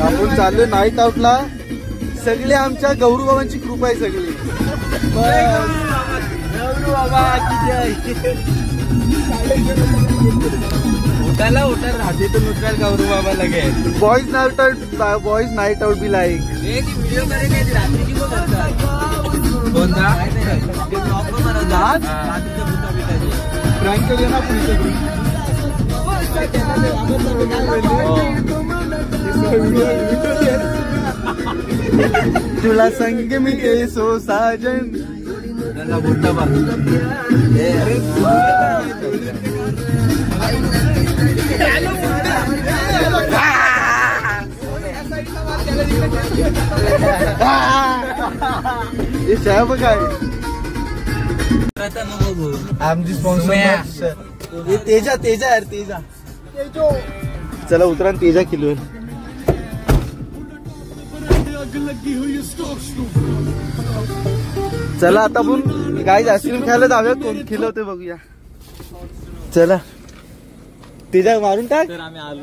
आपण चाललोय नाईट आउटला. सगळे आमच्या गौरू बाबांची कृपा आहे सगळी. गौरू बाबा उठायला उठायला राहते तर नुसत्या गौरू बाबा लगे. Boys night out be like video prank केली ना तुला संग मिले सो साजन. मोठा बा साहेब काय आमची स्पॉन्सर तेजा यार तेजा. चला उतरा तेजा किलो. चला आता आपण गाईज आईस्क्रीम खायला जाऊया. कोण खिलवते बघूया. चला तेजा मारून टाक. आम्ही आलो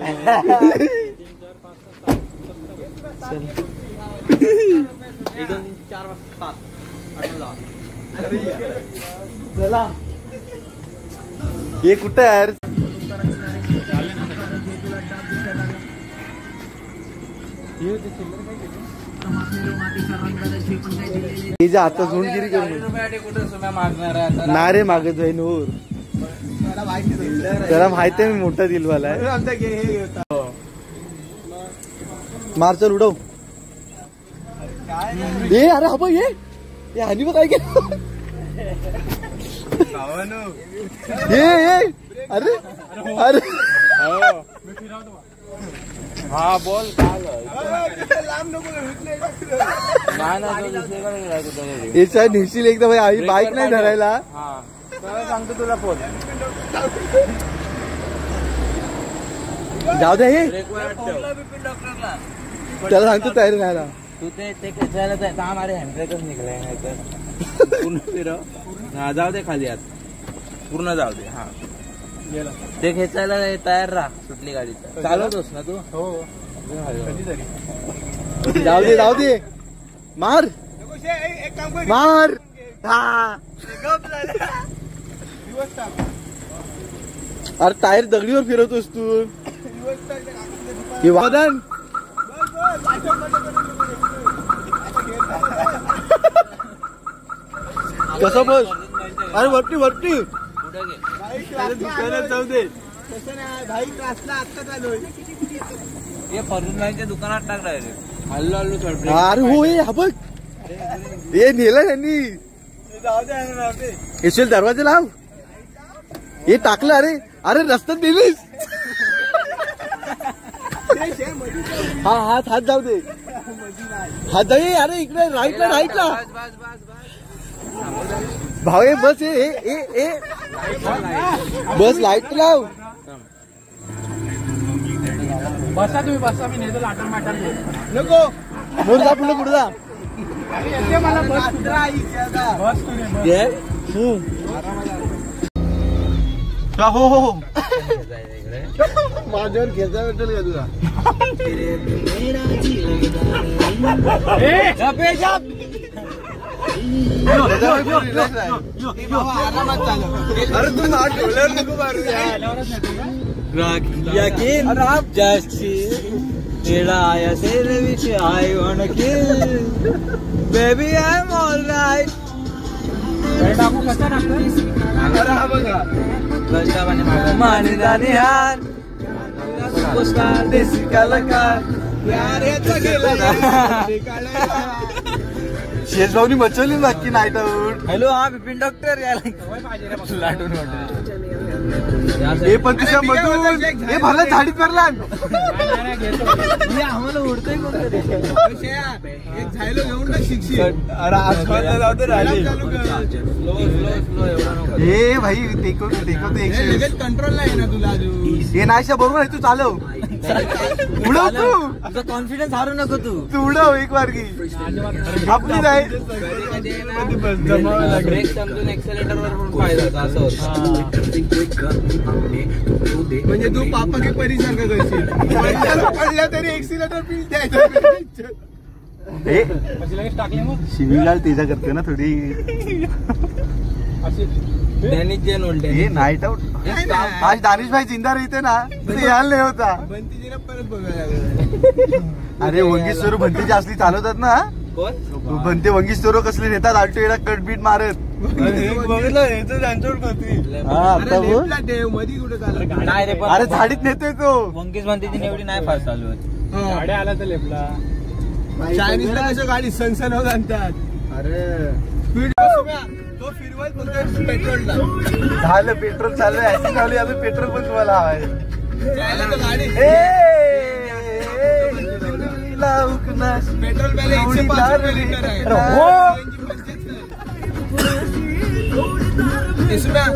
चला. हे कुठं यार तेजा आता झोंडगिरी करून ना रे मागत जाईन वर. त्याला माहिती आहे मी मोठा दिलवाला आहे. मार चल उडव. ये अरे हा ये हानी बघ काय केलं. ये अरे अरे हा बोल याच्या निशील एकदा भाई. आई बाईक नाही धरायला सांगतो तुला. फोन जाऊ दे. हे त्याला सांगतो तयारी राहायला. तू ते खेचायला हमारे हँडब्रेकच निघलाय नाही तर पूर्ण फिरव. हा जाऊ दे खाली आत पूर्ण जाऊ दे. हा ते खेचायला तयार राहा. सुटली गाडी चालवतोस ना तू. हो जाऊ दे मार मार. अरे टायर दगडीवर फिरवतोस तू. वादन कसं बस. अरे वरती दुकानात जाऊ दे. हे फर्निचरच्या दुकानात टाकलाय रे. हल्लो अरे हो हा बघ. हे नेलं त्यांनी. येशील दरवाजा लाव. हे टाकलं. अरे रस्त्यात नेलीस. हा हात जाऊ दे. हात जाऊ. अरे इकडे राईटला भाऊ. बस बस लाईट लाव. बसा तुम्ही बसा. मी नेतो लाटून माटून नको. मोर जा पुढे कुठे जा. मला बस हो माझ्यावर घ्यायचा भेटेल का तुला. अरे तू नाट ठेवल्यावर नको मारू. यकीन जास्ती तेरा आया तेरे which I want kill baby I am alright. टाकू कसा टाकतो. अरे हा बघा मानिदानी हार सुपरस्टार देसी कलाकार यार याचा गेला. शेजभाऊनी मचवली बाकी नाईट आउट. हॅलो हा बिपिन डॉक्टर याला लाटून हे पण तुझ्या मधून हे भरला झाडीत भरला. आम्हाला उडतोय कोणतरी. झायलो घेऊन ना शिक्षी. अरे आजकाल जाऊ हे भाई टेकवतो कंट्रोल नाही ना तुला. हे नाश्या बरोबर आहे. तू चालव उडव तू, तुझा कॉन्फिडन्स हारू नको तू. उडव एक मार्गी आपली नाही. ब्रेक समजून एक्सेलेटर वर पण फायदा असं होतं. म्हणजे तू पापा की परी सारखं करशील. पडला तरी एक्सिलेटर पिल द्यायचं. टाकले मग शिवीगाळ तेजा करते ना थोडी. डॅनिश जेन ओल्ड हे नाईट आउट. आज दानिश भाई जिंदा रहते ना ते यायला नाही होता. बंतीजीला परत बघायला लागलं. अरे वंगी स्वरूप भंतीची असली चालवतात ना. कोण भंते वंगी स्वरूप कसले नेतात आल्टोला कटबीट मारत. बघितलं हे तर त्यांच्यावर करतील. हा आता बघ. मध्ये कुठे चाललं नाही रे पण अरे झाडीत नेतोय तो. वंकीच म्हणते ती एवढी नाही फास्ट चालू होत. गाड्या आला तर लेपला. चायनीजला कसं गाडी सनसन होत आणतात. अरे स्पीड तो फिरवत बोलतोय पेट्रोलला. झालं पेट्रोल चालू आहे. ऍसिड चालू आहे. अजून पेट्रोल पण तुम्हाला हवाय. जायला तो गाडी पेट्रोल पहिले 105 रुपये लिटर आहे. इसम्या 1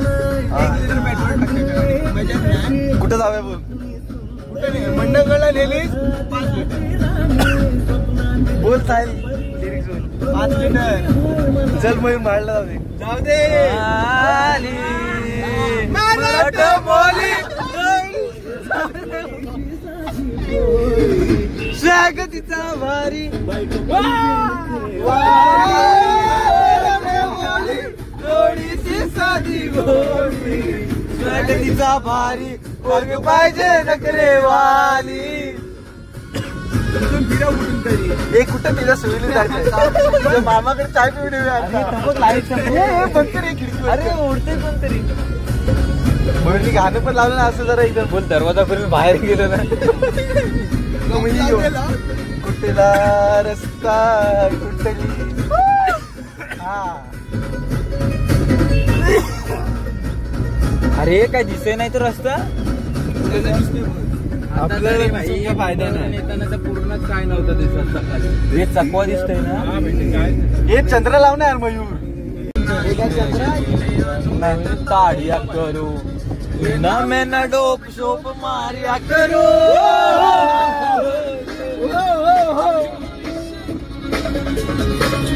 लिटर पेट्रोल टाकायचं गाडी. मजाच नाही. कुठं जाऊया बोल. कुठे नाही मंडळगडला नेलीस 5 लिटर. बोल साहिल लिरिक्स बोल. 5 लिटर. चल मग मारला जाऊ दे. जाऊ दे. मराठा बोली स्वागतीचा भारी थोडीशी साधी गोडी. स्वागतीचा भारी वर्ग पाहिजे नखरेवाली. फिरव कुठून तरी. एक कुठं तिला सोयीला जायचं. मामाकडे चाय पिऊ देऊया. अरे उडते कोणतरी. म्हणून मी गाणं पण लावलं ना असं जरा एकदम. बोल दरवाजा करून बाहेर गेलो ना. कुठला रस्ता कुठली. हा अरे काय दिसतोय नाही तो रस्ता. आपल्याला फायदा नाही. येताना तर पूर्णच काय नव्हतं दिसत सकाळी. हे चकवा दिसतोय ना. हे चंद्र लावणार मयूर. ताड़िया करो ना मैं न डोप शोप मारिया करो.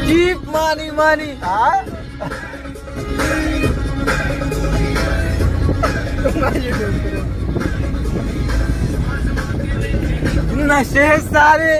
जीप मानी मानी. नशे सारे.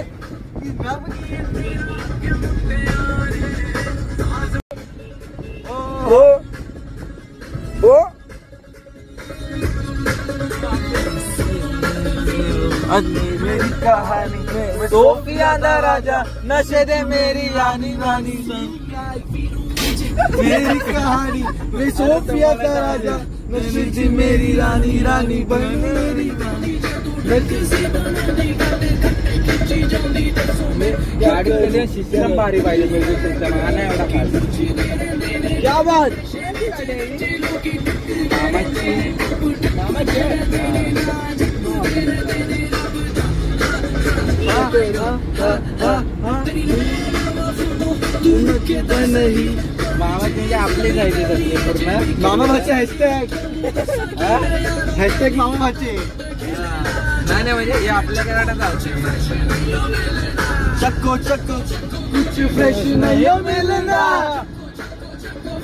मेरी कहानी सोफिया दा राजा नशे दे मेरी रानी रानी. मेरी कहानी मैं सोफिया का राजा नशे जी मेरी रानी रानी बन मेरी गाडी सिस्टम भारी पाहिजे. एवढा खास. क्या बात. नाही मामा म्हणजे आपले जायचे सगळे पूर्ण. मामा भाचे हॅशटॅग मामा भाचे. नाही म्हणजे हे आपल्या घरात जायचे. चक्को चक्को कुछ फ्रेश नहीं मिलना.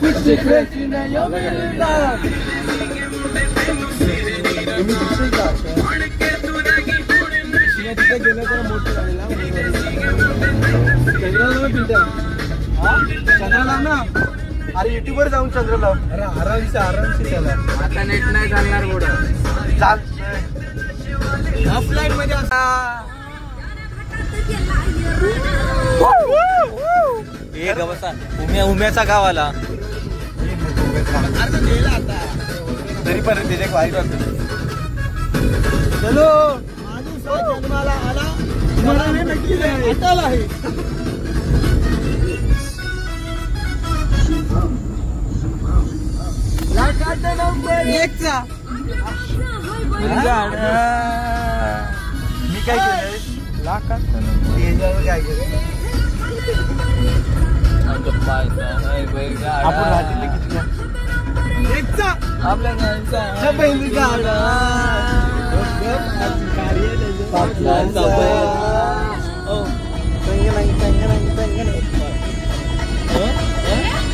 कुछ फ्रेश नहीं मिलना. तुम्ही दुसरे का तिथे गेलं तर मोठं राहिला. चंद्रलाव ना. अरे युट्यूब वर जाऊन चंद्रलाव. अरे आरामशी त्याला. आता नेट नाही चालणार पुढं. ऑफलाईन मध्ये एक अवस्था उम्याचा गावाला. तरी पण त्याच्या वाईट वाटत. चलो जन्माला आला मराठी नक्की अटल आहे. एकचा मी काय केलंय लाखात काय केलं. आपण राहतील किती एकचा आपल्या पहिली गाडा. कार्य पाटलांचा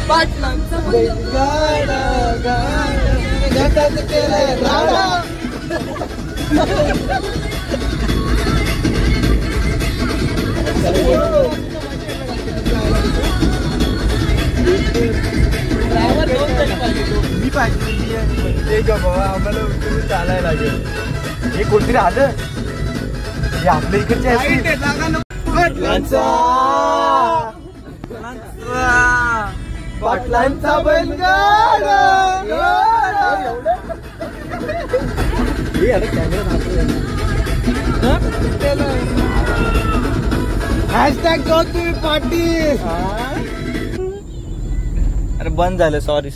पाटलांचा बैलगाडा घाटात केलाय राडा. मी पाहिजे बाबा आम्हाला उतरून चालायला लागेल. हे कोणतरी आलं हे आपल्या इकडचे पाटलांचा पाटलांचा बैलगाडा. हॅशटॅग तुम्ही पाटील. अरे बंद झालं, सॉरी.